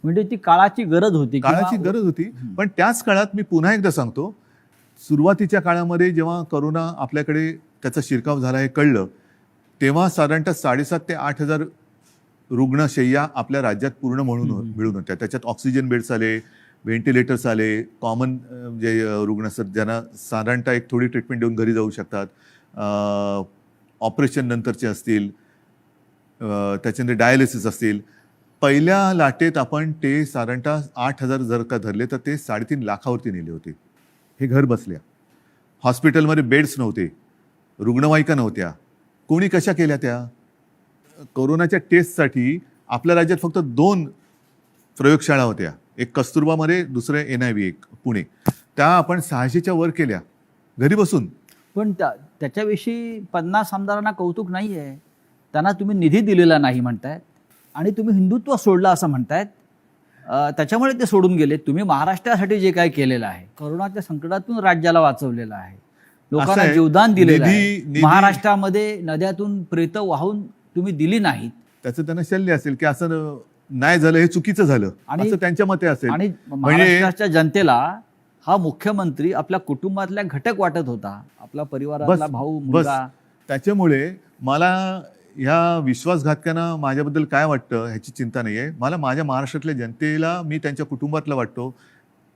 म्हणजे ती काळाची गरज होती. काळाची गरज होती. पण त्याच काळात मी पुन्हा एकदा सांगतो, सुरुवातीच्या काळामध्ये जेव्हा करोना आपल्याकडे त्याचा शिरकाव झाला हे कळलं तेव्हा साधारणतः 7,500 ते 8,000 रुग्णशय्या आपल्या राज्यात पूर्ण मिळून होत्या. त्याच्यात ऑक्सिजन बेड्स आले, व्हेंटिलेटर्स आले, कॉमन जे रुग्ण असतात ज्यांना साधारणतः एक थोडी ट्रीटमेंट देऊन घरी जाऊ शकतात, ऑपरेशन नंतरचे असतील, त्याच्यानंतर डायलिसिस असतील. पहिल्या लाटेत आपण ते साधारणतः 8,000 जर का धरले तर ते 3.5 लाखावरती नेले होते. हे घर बसल्या. हॉस्पिटलमध्ये बेड्स नव्हते, रुग्णवाहिका नव्हत्या. कोणी कशा केल्या त्या? कोरोनाच्या टेस्टसाठी आपल्या राज्यात फक्त 2 प्रयोगशाळा होत्या. एक कस्तुरबामध्ये, दुसरं NIV एक पुणे. त्या आपण 600च्या वर केल्या घरी बसून. पण त्याच्याविषयी 50 आमदारांना कौतुक नाही आहे. त्यांना तुम्ही निधी दिलेला नाही म्हणतायत आणि तुम्ही हिंदुत्व सोडलं असं म्हणतायत. त्याच्यामुळे ते सोडून गेले. तुम्ही महाराष्ट्रासाठी जे काय केलेलं आहे, करोनाच्या संकटातून राज्याला वाचवलेलं आहे, लोकांना जीवदान दिलेलं आहे. महाराष्ट्रामध्ये नद्यातून प्रेत वाहून तुम्ही दिली नाहीत. त्याचं त्यांना शल्य असेल की असं नाही झालं, हे चुकीचं झालं असं त्यांच्या मते असेल. आणि महाराष्ट्राच्या जनतेला हा मुख्यमंत्री आपल्या कुटुंबातल्या घटक वाटत होता, आपला परिवारातला भाऊ, मुलगा. त्याच्यामुळे मला ह्या विश्वासघातकांना माझ्याबद्दल काय वाटतं ह्याची चिंता नाही आहे. मला माझ्या महाराष्ट्रातल्या जनतेला, मी त्यांच्या कुटुंबातला वाटतो.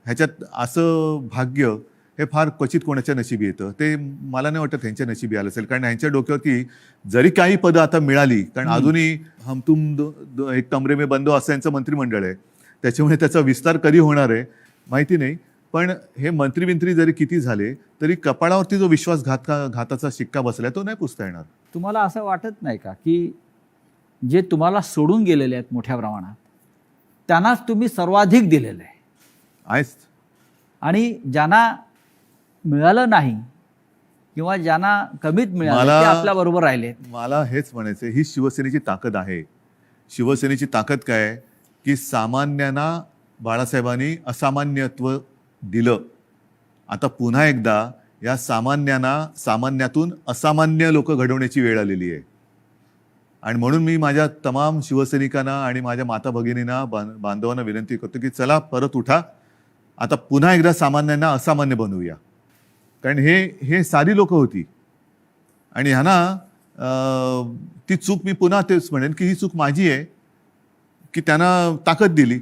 ह्याच्यात असं भाग्य हे फार क्वचित कोणाच्या नशिबी येतं. ते मला नाही वाटत त्यांच्या नशिबी आलं असेल. कारण ह्यांच्या डोक्यावरती जरी काही पदं आता मिळाली, कारण अजूनही हम तुम एक कमरे में बंदो असं यांचं मंत्रिमंडळ आहे, त्याच्यामुळे त्याचा विस्तार कधी होणार आहे माहिती नाही. पण हे मंत्री जरी किती झाले तरी कपाळावरती जो घाताचा शिक्का बसलाय तो नाही पुसता येणार. तुम्हाला असं वाटत नाही का की जे तुम्हाला सोडून गेलेले आहेत मोठ्या प्रमाणात त्यांनाच तुम्ही सर्वाधिक दिलेलं आहे आणि ज्यांना मिळालं नाही किंवा ज्यांना कमीत मिळालं ते आपल्या बरोबर राहिले? मला हेच म्हणायचं, ही शिवसेनेची ताकद आहे. शिवसेनेची ताकद काय की सामान्यांना बाळासाहेबांनी असामान्यत्व दिलं. आता पुन्हा एकदा या सामान्यातून असामान्य लोक घडवण्याची वेळ आलेली आहे. आणि म्हणून मी माझ्या तमाम शिवसैनिकांना आणि माझ्या माता भगिनींना, बांधवांना विनंती करतो की चला परत उठा. आता पुन्हा एकदा सामान्यांना असामान्य बनवूया. कारण हे साधी लोक होती आणि ह्यांना ती चूक मी पुन्हा तेच म्हणेन की ही चूक माझी आहे की त्यांना ताकद दिली,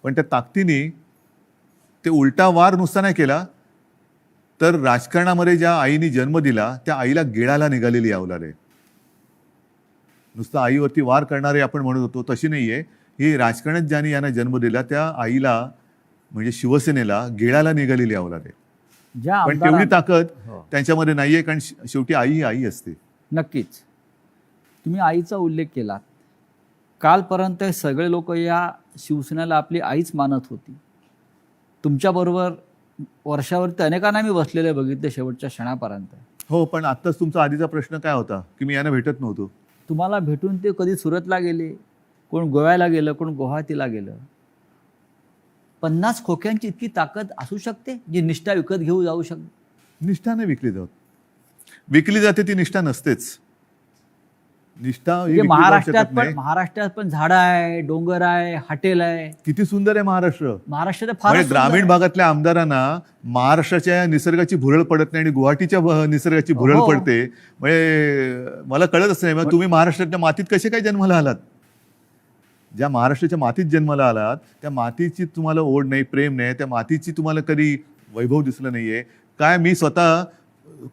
पण त्या ताकदीने ते उलटा वार नुसता नाही केला, तर राजकारणामध्ये ज्या आईने जन्म दिला त्या आईला गिळायला निघालेली अवलाद आहे. नुसतं आईवरती वार करणारे आपण म्हणत होतो तशी नाहीये, ही राजकारणात ज्याने यांना जन्म दिला त्या आईला म्हणजे शिवसेनेला गिळायला निघालेली अवलाद आहे. ज्या पण तेवढी ताकद हो. त्यांच्यामध्ये नाहीये, कारण शेवटी आई ही आई असते. नक्कीच. तुम्ही आईचा उल्लेख केला. कालपर्यंत हे सगळे लोक या शिवसेनेला आपली आईच मानत होती. तुमच्याबरोबर वर्षावरती अनेकांना मी बसलेले बघितले शेवटच्या क्षणापर्यंत. हो, पण आत्ताच तुमचा आधीचा प्रश्न काय होता की मी यांना भेटत नव्हतो. तुम्हाला भेटून ते कधी सुरतला गेले, कोण गोव्याला गेलं, कोण गुवाहाटीला गेलं. 50 खोक्यांची इतकी ताकद असू शकते जी निष्ठा विकत घेऊ जाऊ शकते? निष्ठा नाही विकली जात. विकली जाते ती निष्ठा नसतेच. निष्ठा ही म्हणजे विकली जाऊ महाराष्ट्रात शकत पण नाही. महाराष्ट्रात पण झाडं आहे, डोंगर आहे, हॉटेल आहे. किती सुंदर आहे महाराष्ट्र. महाराष्ट्रात फार म्हणजे ग्रामीण भागातल्या आमदारांना महाराष्ट्राच्या निसर्गाची भुरळ पडत नाही आणि गुवाहाटीच्या निसर्गाची भुरळ हो. पडते. म्हणजे मला कळतच नाही, मग तुम्ही महाराष्ट्राच्या मातीत कसे काय जन्माला आलात. ज्या महाराष्ट्राच्या मातीत जन्माला आलात त्या मातीची तुम्हाला ओढ नाही, प्रेम नाही, त्या मातीची तुम्हाला कधी वैभव दिसलं नाहीये काय. मी स्वतः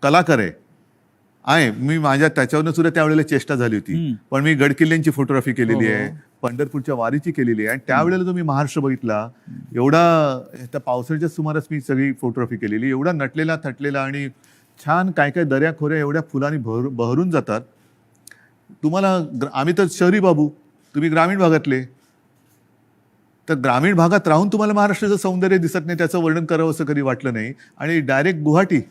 कलाकार आहे, मी माझ्या त्याच्यावरनं सुद्धा त्यावेळेला चेष्टा झाली होती. पण मी गडकिल्ल्यांची फोटोग्राफी केलेली आहे, पंढरपूरच्या वारीची केलेली आहे, आणि त्यावेळेला तुम्ही महाराष्ट्र बघितला एवढा त्या पावसाळ्याच्या सुमारास मी सगळी फोटोग्राफी केलेली, एवढा नटलेला थटलेला आणि छान काय काय दऱ्या खोऱ्या एवढ्या फुलांनी बहरून जातात. तुम्हाला आम्ही तर शहरी बाबू, तुम्ही ग्रामीण भागातले, तर ग्रामीण भागात राहून तुम्हाला महाराष्ट्राचं सौंदर्य दिसत नाही, त्याचं वर्णन करावं असं कधी वाटलं नाही. आणि डायरेक्ट गुवाहाटी,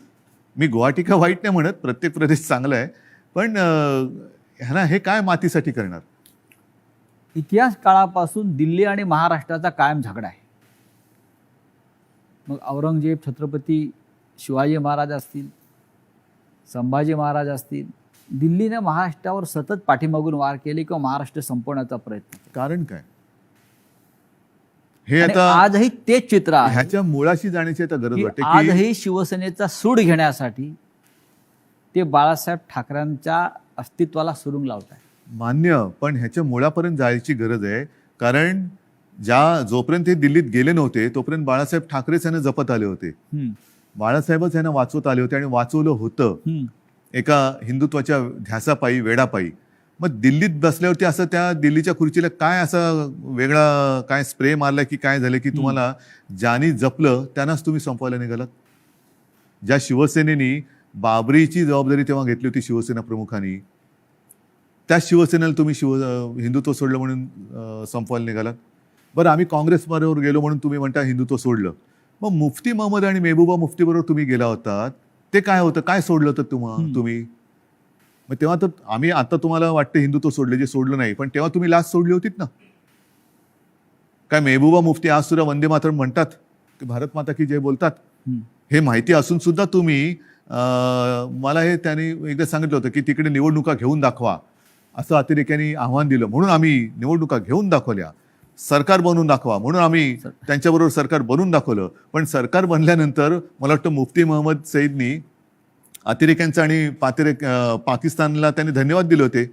मी गुवाहाटी का वाईट नाही म्हणत, प्रत्येक प्रदेश चांगला आहे, पण ह्यांना हे काय मातीसाठी करणार. इतिहास काळापासून दिल्ली आणि महाराष्ट्राचा कायम झगडा आहे. मग औरंगजेब, छत्रपती शिवाजी महाराज असतील, संभाजी महाराज असतील, दिल्लीने महाराष्ट्रावर सतत पाठीमागून वार केले किंवा महाराष्ट्र संपवण्याचा प्रयत्न केला. कारण काय हे आणि आता आजही तेच चित्र आहे ह्याच्या मुळाशी जाण्याची आता गरज की वाटते की आजही शिवसेनेचा सूड घेण्यासाठी ते बाळासाहेब ठाकरेंच्या अस्तित्वाला सुरुंग लावत आहे. मान्य, पण ह्याच्या मुळापर्यंत जायची गरज आहे. कारण जोपर्यंत हे दिल्लीत गेले नव्हते तोपर्यंत बाळासाहेब ठाकरेच यांना जपत आले होते. बाळासाहेबच यांना वाचवत आले होते आणि वाचवलं होतं एका हिंदुत्वाच्या ध्यासापायी, वेडापायी. मग दिल्लीत बसल्यावरती असं त्या दिल्लीच्या खुर्चीला काय असं वेगळा काय स्प्रे मारला की काय झालं की तुम्हाला ज्यांनी जपलं त्यांनाच तुम्ही संपवायला निघालात. ज्या शिवसेनेनी बाबरीची जबाबदारी तेव्हा घेतली होती शिवसेना प्रमुखांनी, त्या शिवसेनेला तुम्ही हिंदुत्व सोडलं म्हणून संपवायला निघालात. बरं, आम्ही काँग्रेसबरोबर गेलो म्हणून तुम्ही म्हणता हिंदुत्व सोडलं. मग मुफ्ती महमद आणि मेहबूबा मुफ्तीबरोबर तुम्ही गेला होतात, ते काय होतं, काय सोडलं होतं तुम्ही. मग तेव्हा तर आम्ही आता तुम्हाला वाटतं हिंदुत्व सोडलं, जे सोडलं नाही, पण तेव्हा तुम्ही लाच सोडली होतीत ना. काय मेहबूबा मुफ्ती आज सुद्धा वंदे मातरम म्हणतात की भारत माता की जय बोलतात, हे माहिती असून सुद्धा तुम्ही मला हे त्यांनी एकदा सांगितलं होतं की तिकडे निवडणुका घेऊन दाखवा असं अतिरेक्यांनी आव्हान दिलं, म्हणून आम्ही निवडणुका घेऊन दाखवल्या. सरकार बनवून दाखवा म्हणून आम्ही त्यांच्याबरोबर सरकार बनवून दाखवलं. पण सरकार बनल्यानंतर मला वाटतं मुफ्ती महमद सईदनी अतिरेक्यांचा आणि पाकिस्तानला त्यांनी धन्यवाद दिले होते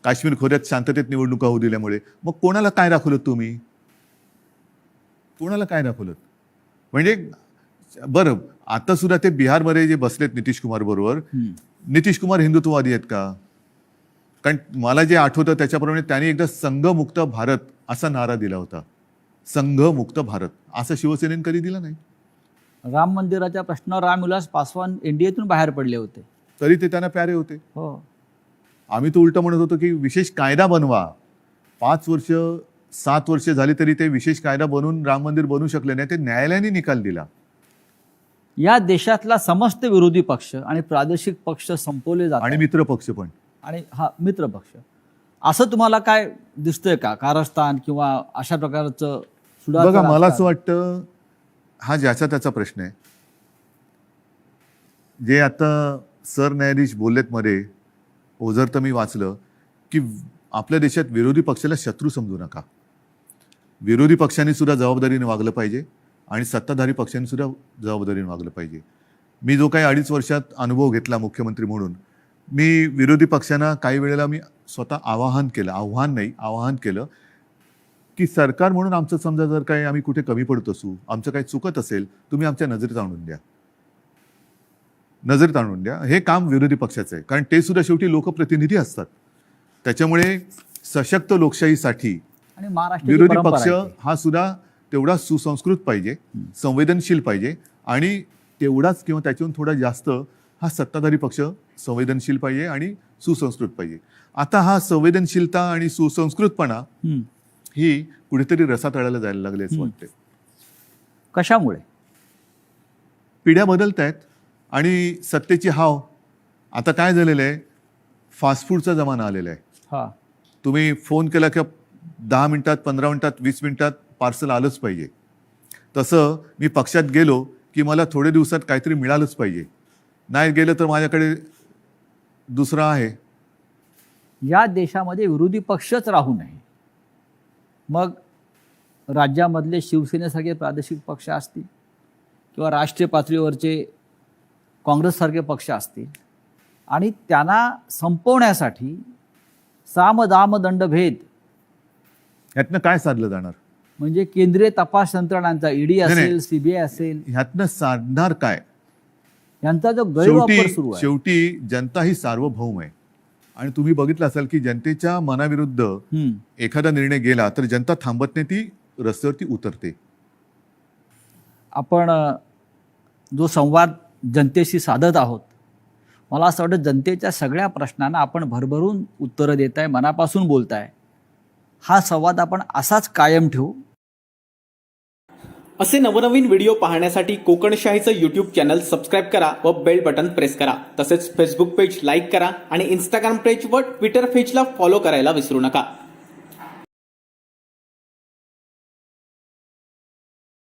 काश्मीर खोऱ्यात शांततेत निवडणुका होऊ दिल्यामुळे. मग कोणाला काय दाखवलं तुम्ही, कोणाला काय दाखवलं. म्हणजे बरं, आता सुद्धा ते बिहारमध्ये जे बसलेत नितीश कुमार बरोबर, नितीश कुमार हिंदुत्ववादी आहेत का. कारण मला जे आठवतं त्याच्याप्रमाणे त्यांनी एकदा संघमुक्त भारत असा नारा दिला होता. संघमुक्त भारत असं शिवसेनेने कधी दिला नाही. राम मंदिराच्या प्रश्नावर रामविलास पासवान एनडीएतून बाहेर पडले होते, तरी ते त्यांना प्यारे होते. हो, आम्ही तो उलट म्हणत होतो की विशेष कायदा बनवा. 5 वर्ष 7 वर्ष झाली तरी ते विशेष कायदा बनवून राम मंदिर बनवू शकले नाही. ते न्यायालयाने निकाल दिला. या देशातला समस्त विरोधी पक्ष आणि प्रादेशिक पक्ष संपवले जातात आणि मित्र पक्ष पण, आणि हा मित्र पक्ष. असं तुम्हाला काय दिसतंय का कारस्थान किंवा अशा प्रकारचं सुडाचं बघा, मला राजकारण? असं वाटतं हा ज्याचा त्याचा प्रश्न आहे. जे आता सरन्यायाधीश बोललेत मध्ये, ओझर तर मी वाचलं की आपल्या देशात विरोधी पक्षाला शत्रू समजू नका. विरोधी पक्षांनी सुद्धा जबाबदारीने वागलं पाहिजे आणि सत्ताधारी पक्षांनी सुद्धा जबाबदारीने वागलं पाहिजे. मी जो काही 2.5 वर्षात अनुभव घेतला मुख्यमंत्री म्हणून, मी विरोधी पक्षांना काही वेळेला मी स्वतः आवाहन केलं की सरकार म्हणून आमचं समजा जर काही आम्ही कुठे कमी पडत असू, आमचं काही चुकत असेल, तुम्ही आमच्या नजरेत आणून द्या. हे काम विरोधी पक्षाचं आहे, कारण ते सुद्धा शेवटी लोकप्रतिनिधी असतात. त्याच्यामुळे सशक्त लोकशाहीसाठी आणि महाराष्ट्राची विरोधी परंपरा पक्ष आहे. हा सुद्धा तेवढा सुसंस्कृत पाहिजे, संवेदनशील पाहिजे, आणि तेवढाच किंवा त्याच्याहून थोडा जास्त हा सत्ताधारी पक्ष संवेदनशील पाहिजे आणि सुसंस्कृत पाहिजे. आता हा संवेदनशीलता आणि सुसंस्कृतपणा ही कुठेतरी रसातळाला जायला लागले असं वाटते. कशामुळे? पिढ्या बदलत आहेत आणि सत्तेची हाव. आता काय झालेलं आहे, फास्ट फूडचा जमाना आलेला आहे. हा, तुम्ही फोन केला की 10 मिनिटात, 15 मिनिटात, 20 मिनिटात पार्सल आलंच पाहिजे. तसं मी पक्षात गेलो की मला थोड्या दिवसात काहीतरी मिळालंच पाहिजे. नाही गेलं तर माझ्याकडे दुसरा आहे. या देशामध्ये विरोधी पक्षच राहू नये. मग राज्यामधले शिवसेनेसारखे प्रादेशिक पक्ष असतील किंवा राष्ट्रीय पातळीवरचे काँग्रेससारखे पक्ष असतील, आणि त्यांना संपवण्यासाठी साम दाम दंडभेद ह्यातनं काय साधलं जाणार? म्हणजे केंद्रीय तपास यंत्रणांचा ईडी असेल, सीबीआय असेल, ह्यातनं साधणार काय? यांचा जो गैरवापर सुरू आहे. शेवटी जनता ही सार्वभौम आहे, आणि तुम्ही बघितलं असाल की जनतेच्या मनाविरुद्ध एखादा निर्णय गेला तर जनता थांबत नाही, ती रस्त्यावरती उतरते. आपण जो संवाद जनतेशी साधत आहोत, मला असं वाटतं जनतेच्या सगळ्या प्रश्नांना आपण भरभरून उत्तरं देताय, मनापासून बोलताय. हा संवाद आपण असाच कायम ठेवू. असे नवनवीन व्हिडिओ पाहण्यासाठी कोकणशाहीचं यूट्यूब चॅनल सबस्क्राईब करा व बेल बटन प्रेस करा. तसेच फेसबुक पेज लाईक करा आणि इंस्टाग्राम पेज व ट्विटर पेजला फॉलो करायला विसरू नका.